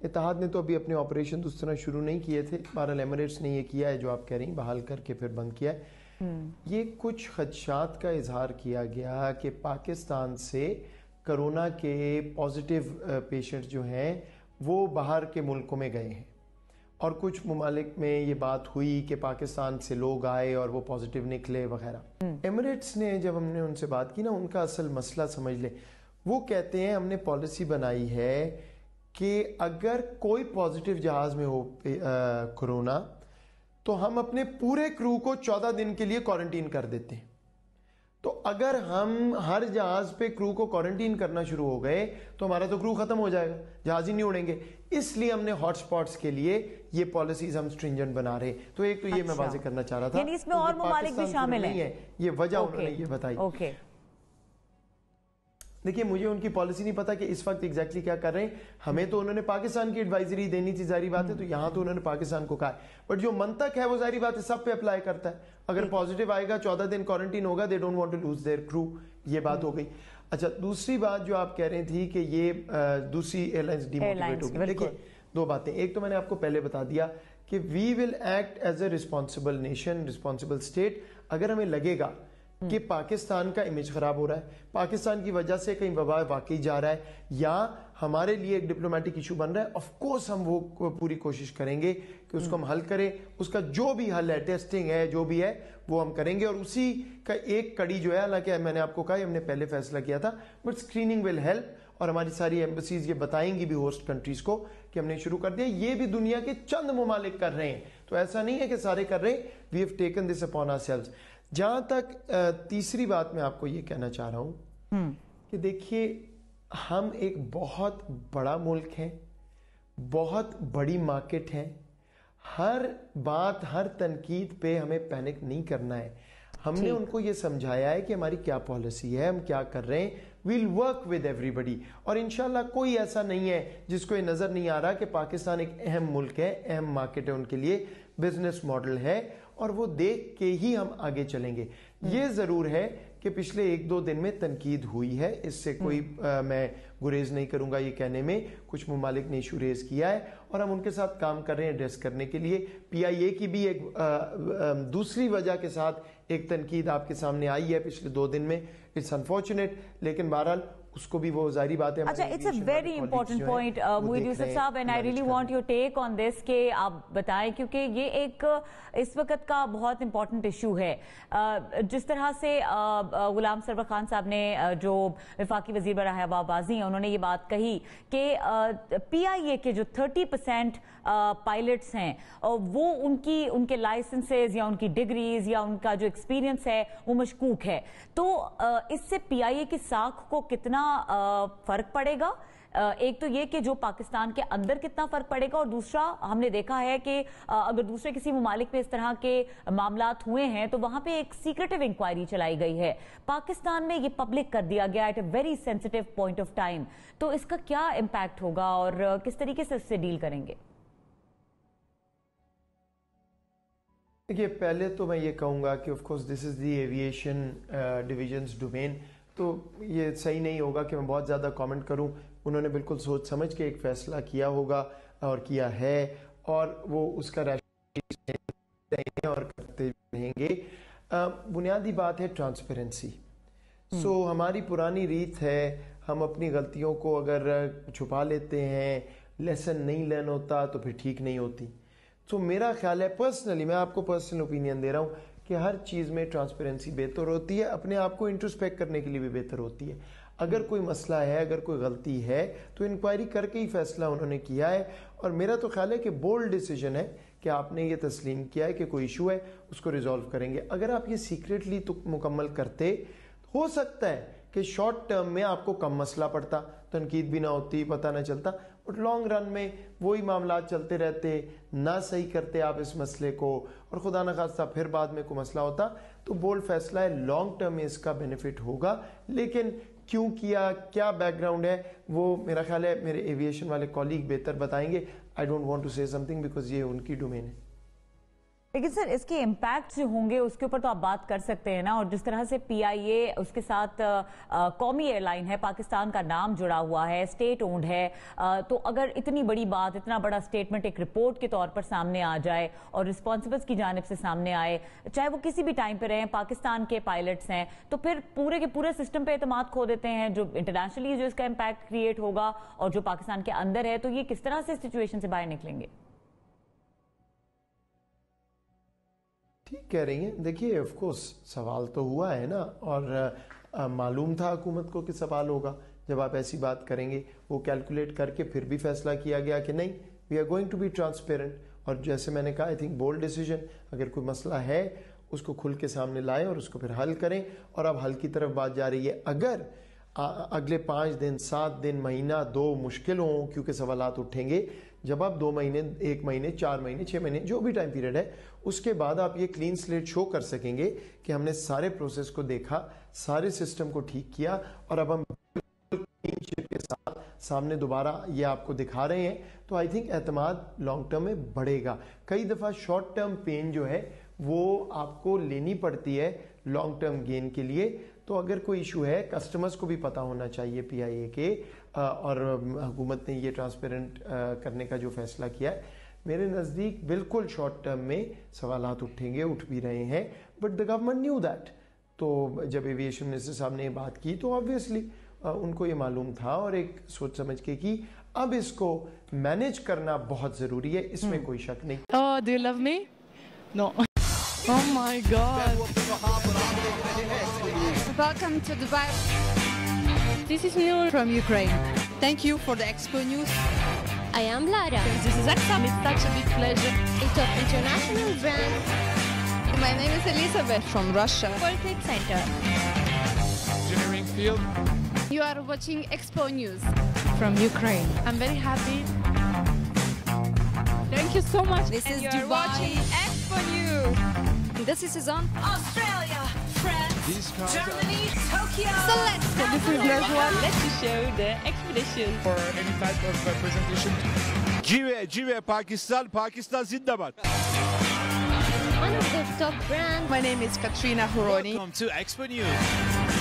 اتحاد نے تو ابھی اپنے آپریشن اس طرح شروع نہیں کیے تھے، بہرحال ایمریٹس نے یہ کیا ہے جو آپ کہہ رہی ہیں، بحال کر کے پھر بند کیا ہے۔ یہ کچھ خدشات کا اظہار کیا گیا کہ پاکستان سے کرونا کے پازیٹیو پیشنٹ جو ہیں وہ باہر کے ملکوں میں گئے ہیں، اور کچھ ممالک میں یہ بات ہوئی کہ پاکستان سے لوگ آئے اور وہ پازیٹیو نکلے وغیرہ۔ ایمریٹس نے جب ہم نے ان سے بات کی نا، ان کا اصل مسئلہ سمجھ لیں، وہ کہتے ہیں ہم نے پالیسی بنائی ہے کہ اگر کوئی پازیٹیو جہاز میں ہو کرونا تو ہم اپنے پورے کرو کو 14 دن کے لیے کوارنٹین کر دیتے ہیں۔ تو اگر ہم ہر جہاز پہ کرو کو کوارنٹین کرنا شروع ہو گئے تو ہمارا تو کرو ختم ہو جائے گا، جہاز ہی نہیں اڑیں گے۔ اس لیے ہم نے ہاٹ سپاٹس کے لیے یہ پالیسیز ہم سٹرنجنٹ بنا رہے ہیں۔ تو ایک تو یہ میں واضح کرنا چاہ رہا تھا، یعنی اس میں اور ممالک بھی شامل ہیں، یہ وجہ انہوں نے یہ بتائی۔ دیکھیے مجھے ان کی پالیسی نہیں پتا کہ اس وقت ایگزیکٹلی کیا کر رہے ہیں، ہمیں تو انہوں نے پاکستان کی ایڈوائزری دینی تھی، ظاہری بات ہے، تو یہاں تو انہوں نے پاکستان کو کہا ہے، بٹ جو منطق ہے وہ ظاہری بات ہے سب پہ اپلائی کرتا ہے۔ اگر پازیٹیو آئے گا 14 دن کوارنٹین ہوگا، they don't want to lose their crew, یہ بات ہو گئی۔ اچھا دوسری بات جو آپ کہہ رہی تھی کہ یہ دوسری ایئر لائنز ڈی موٹیویٹ ہوگی، دیکھیے دو باتیں، ایک تو میں نے آپ کو پہلے بتا دیا کہ we will act as a responsible nation, responsible state. اگر ہمیں لگے گا کہ پاکستان کا امیج خراب ہو رہا ہے، پاکستان کی وجہ سے کہیں وبا واقعی جا رہا ہے، یا ہمارے لیے ایک ڈپلومیٹک ایشو بن رہا ہے، آف کورس ہم وہ پوری کوشش کریں گے کہ اس کو ہم حل کریں۔ اس کا جو بھی حل ہے، ٹیسٹنگ ہے، جو بھی ہے وہ ہم کریں گے، اور اسی کا ایک کڑی جو ہے، حالانکہ میں نے آپ کو کہا ہم نے پہلے فیصلہ کیا تھا، بٹ اسکریننگ ول ہیلپ، اور ہماری ساری ایمبیسیز یہ بتائیں گی بھی ہوسٹ کنٹریز کو کہ ہم نے شروع کر دیا۔ یہ بھی دنیا کے چند ممالک کر رہے ہیں، تو ایسا نہیں ہے کہ سارے کر رہے ہیں، we have taken this upon ourselves. جہاں تک تیسری بات میں آپ کو یہ کہنا چاہ رہا ہوں کہ دیکھیے ہم ایک بہت بڑا ملک ہیں، بہت بڑی مارکیٹ ہے، ہر بات ہر تنقید پہ ہمیں پینک نہیں کرنا ہے۔ ہم نے ان کو یہ سمجھایا ہے کہ ہماری کیا پالیسی ہے، ہم کیا کر رہے ہیں، ویل ورک ود ایوری بڈی، اور انشاءاللہ کوئی ایسا نہیں ہے جس کو یہ نظر نہیں آ رہا کہ پاکستان ایک اہم ملک ہے، اہم مارکیٹ ہے ان کے لیے، بزنس ماڈل ہے، اور وہ دیکھ کے ہی ہم آگے چلیں گے۔ یہ ضرور ہے کہ پچھلے 1-2 دن میں تنقید ہوئی ہے، اس سے کوئی میں گریز نہیں کروں گا، یہ کہنے میں کچھ ممالک نے ایشو ریز کیا ہے اور ہم ان کے ساتھ کام کر رہے ہیں ایڈریس کرنے کے لیے۔ پی آئی اے کی بھی ایک دوسری وجہ کے ساتھ ایک تنقید آپ کے سامنے آئی ہے پچھلے 2 دن میں، اٹس انفارچونیٹ، لیکن بہرحال اس کو بھی وہ ظاہری بات ہے۔ اچھا it's a very important point Muhit Yusuf صاحب، and I really want your take on this کہ آپ بتائیں، کیونکہ یہ ایک اس وقت کا بہت امپورٹنٹ ایشو ہے۔ جس طرح سے غلام سرور خان صاحب نے جو وفاقی وزیر برائے ہوا بازی ہیں، انہوں نے یہ بات کہی کہ پی آئی اے کے جو 30% پائلٹس ہیں وہ ان کے لائسنسز یا ان کی ڈگریز یا ان کا جو ایکسپیرینس ہے وہ مشکوک ہے، تو اس سے پی آئی اے کی ساکھ کو کتنا فرق پڑے گا؟ ایک تو یہ کہ جو پاکستان کے اندر کتنا فرق پڑے گا، اور دوسرا ہم نے دیکھا ہے کہ اگر دوسرے کسی ممالک میں اس طرح کے معاملات ہوئے ہیں تو وہاں پہ ایک سیکریٹو انکوائری چلائی گئی ہے، پاکستان میں یہ پبلک کر دیا گیا at a very sensitive point of time, تو اس کا کیا امپیکٹ ہوگا اور کس طریقے سے اس سے ڈیل کریں گے؟ دیکھیے پہلے تو میں یہ کہوں گا کہ of course this is the aviation divisions domain, تو یہ صحیح نہیں ہوگا کہ میں بہت زیادہ کامنٹ کروں۔ انہوں نے بالکل سوچ سمجھ کے ایک فیصلہ کیا ہوگا اور کیا ہے، اور وہ اس کا ریشنل اور کرتے رہیں گے۔ بنیادی بات ہے ٹرانسپیرنسی۔ سو ہماری پرانی ریت ہے، ہم اپنی غلطیوں کو اگر چھپا لیتے ہیں، لیسن نہیں لرن ہوتا تو پھر ٹھیک نہیں ہوتی۔ تو میرا خیال ہے پرسنلی، میں آپ کو پرسنل اوپینین دے رہا ہوں کہ ہر چیز میں ٹرانسپیرنسی بہتر ہوتی ہے، اپنے آپ کو انٹروسپیکٹ کرنے کے لیے بھی بہتر ہوتی ہے۔ اگر کوئی مسئلہ ہے، اگر کوئی غلطی ہے تو انکوائری کر کے ہی فیصلہ انہوں نے کیا ہے، اور میرا تو خیال ہے کہ بولڈ ڈیسیجن ہے کہ آپ نے یہ تسلیم کیا ہے کہ کوئی ایشو ہے، اس کو ریزالو کریں گے۔ اگر آپ یہ سیکریٹلی تو مکمل کرتے، ہو سکتا ہے کہ شارٹ ٹرم میں آپ کو کم مسئلہ پڑتا، تنقید بھی نہ ہوتی، پتہ نہ چلتا، بٹ لانگ رن میں وہی معاملات چلتے رہتے، نہ صحیح کرتے آپ اس مسئلے کو، اور خدا نخواستہ پھر بعد میں کوئی مسئلہ ہوتا، تو بولڈ فیصلہ ہے، لانگ ٹرم میں اس کا بینیفٹ ہوگا۔ لیکن کیوں کیا، کیا بیک گراؤنڈ ہے، وہ میرا خیال ہے میرے ایویشن والے کولیگ بہتر بتائیں گے۔ آئی ڈونٹ وانٹ ٹو سے سم تھنگ بیکاز یہ ان کی ڈومین ہے۔ لیکن سر اس کے امپیکٹ جو ہوں گے اس کے اوپر تو آپ بات کر سکتے ہیں نا, اور جس طرح سے پی آئی اے اس کے ساتھ قومی ایئر لائن ہے, پاکستان کا نام جڑا ہوا ہے, اسٹیٹ اونڈ ہے, تو اگر اتنی بڑی بات, اتنا بڑا اسٹیٹمنٹ ایک رپورٹ کے طور پر سامنے آ جائے اور رسپانسبلز کی جانب سے سامنے آئے, چاہے وہ کسی بھی ٹائم پہ رہیں, پاکستان کے پائلٹس ہیں, تو پھر پورے کے پورے سسٹم پہ اعتماد کھو دیتے ہیں, جو انٹرنیشنلی جو اس کا امپیکٹ کریٹ ہوگا اور جو پاکستان کے اندر ہے, تو یہ کس طرح سے سچویشن سے باہر نکلیں گے؟ ٹھیک کہہ رہی ہیں. دیکھیے آف کورس سوال تو ہوا ہے نا, اور معلوم تھا حکومت کو کہ سوال ہوگا جب آپ ایسی بات کریں گے. وہ کیلکولیٹ کر کے پھر بھی فیصلہ کیا گیا کہ نہیں, we are going to be transparent. اور جیسے میں نے کہا, آئی تھنک بولڈ ڈیسیجن, اگر کوئی مسئلہ ہے اس کو کھل کے سامنے لائیں اور اس کو پھر حل کریں, اور اب حل کی طرف بات جا رہی ہے. اگر اگلے 5 دن 7 دن مہینہ 2 مشکل ہوں, کیونکہ سوالات اٹھیں گے, جب آپ 2 مہینے 1 مہینے 4 مہینے 6 مہینے جو بھی ٹائم پیریڈ ہے, اس کے بعد آپ یہ کلین سلیٹ شو کر سکیں گے کہ ہم نے سارے پروسیس کو دیکھا, سارے سسٹم کو ٹھیک کیا, اور اب ہم کلین شیٹ کے ساتھ سامنے دوبارہ یہ آپ کو دکھا رہے ہیں. تو آئی تھنک اعتماد لانگ ٹرم میں بڑھے گا. کئی دفعہ شارٹ ٹرم پین جو ہے وہ آپ کو لینی پڑتی ہے لانگ ٹرم گین کے لیے. تو اگر کوئی ایشو ہے, کسٹمرز کو بھی پتہ ہونا چاہیے پی آئی اے کے, اور حکومت نے یہ ٹرانسپیرنٹ کرنے کا جو فیصلہ کیا ہے, میرے نزدیک بالکل شارٹ ٹرم میں سوالات اٹھیں گے, اٹھ بھی رہے ہیں, but the government new that. تو جب ایویشن منسٹر صاحب نے یہ بات کی تو آبویسلی ان کو یہ معلوم تھا, اور ایک سوچ سمجھ کے کی. اب اس کو مینیج کرنا بہت ضروری ہے, اس میں کوئی شک نہیں. Oh, do you love me? No. Oh my God. Welcome to Dubai. This is Noor from Ukraine. Thank you for the Expo News. I am Lara. This is Aksa. It's such a big pleasure. A top international brand. My name is Elizabeth from Russia. World Trade Center. Engineering field. You are watching Expo News. From Ukraine. I'm very happy. Thank you so much. This is you are Dubai. watching Expo News. This is on Australia, France, Germany, Tokyo. So let's go. This is Najwa. Let's show the expedition. For any type of presentation. Jive, Pakistan Zindabad. one of the top brands. My name is Katrina Horoni. Welcome to Expo News.